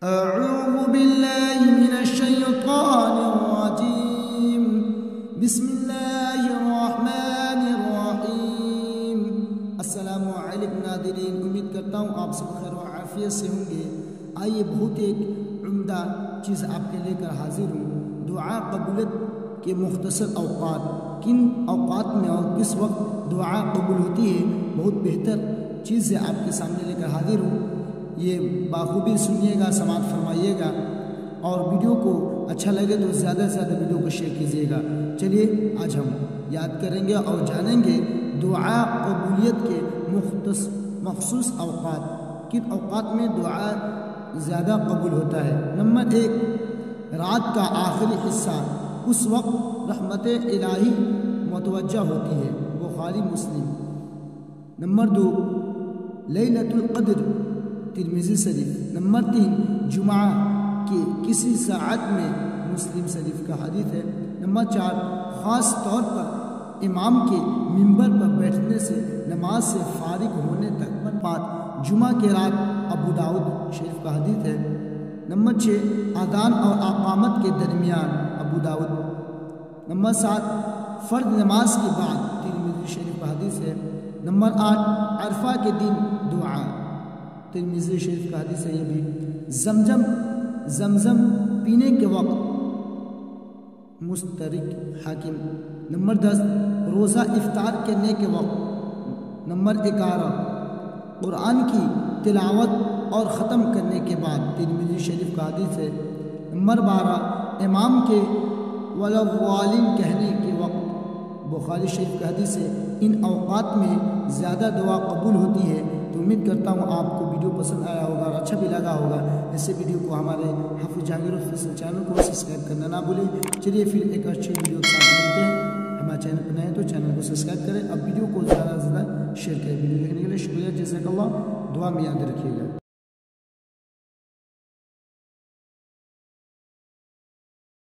أعوذ بالله من الشيطان الرجيم بسم الله الرحمن الرحیم۔ السلام علیکم ناظرین، امید کرتا ہوں آپ سب خیر و عافیت سے ہوں گے۔ آئیے بہت ایک عمدہ چیز آپ کے لے کر حاضر ہوں۔ دعا قبولیت کے مختصر اوقات، کن اوقات میں اور کس وقت دعا قبول ہوتی ہے، بہت بہتر چیز سے آپ کے سامنے لے کر حاضر ہوں۔ یہ بخوبی سنیے گا، سماعت فرمائیے گا، اور ویڈیو کو اچھا لگے تو زیادہ سے زیادہ ویڈیو کو شیئر کیجیے گا۔ چلیے آج ہم یاد کریں گے اور جانیں گے دعا قبولیت کے مخصوص اوقات، کن اوقات میں دعا زیادہ قبول ہوتا ہے۔ نمبر 1، رات کا آخری حصہ، اس وقت رحمت الہی متوجہ ہوتی ہے، بخاری مسلم۔ نمبر 2، لیلۃ القدر، ترمذی شریف۔ نمبر 3، جمعہ کی کسی ساعت میں، مسلم شریف کا حدیث ہے۔ نمبر 4، خاص طور پر امام کے منبر پر بیٹھنے سے نماز سے فارغ ہونے تک۔ نمبر 5، جمعہ کے رات، ابو داؤد شریف کا حدیث ہے۔ نمبر 6، اذان اور اقامت کے درمیان، ابو داؤد۔ نمبر 7، فرض نماز کے بعد، ترمذی شریف کا حدیث ہے۔ نمبر 8، عرفہ کے دن دعا، ترمذی شریف کا حدیث ہے یہ بھی۔ زمزم پینے کے وقت، مستدرک حاکم۔ نمبر 10، روزہ افطار کرنے کے وقت۔ نمبر 11، قرآن کی تلاوت اور ختم کرنے کے بعد، ترمذی شریف کا حدیث ہے۔ نمبر 12، امام کے ولوالین کہنے کے وقت، بخاری شریف کا حدیث ہے۔ ان اوقات میں زیادہ دعا قبول ہوتی ہے۔ تو امید کرتا ہوں آپ کو ویڈیو پسند آیا ہوگا اور اچھا بھی لگا ہوگا۔ ایسے ویڈیو کو ہمارے حافظ جہانگیر آفیشیل چینل کو سبسکرائب کرنا نہ بھولیں۔ چلیے پھر ایک اچھی ویڈیو کے ساتھ ملتے ہیں۔ ہمارے چینل پر نئے ہیں تو چینل کو سبسکرائب کریں، اب ویڈیو کو زیادہ سے زیادہ شیئر کریں۔ ویڈیو دیکھنے کے لیے شکریہ، جزاک اللہ، دعا میں یاد رکھیے گا۔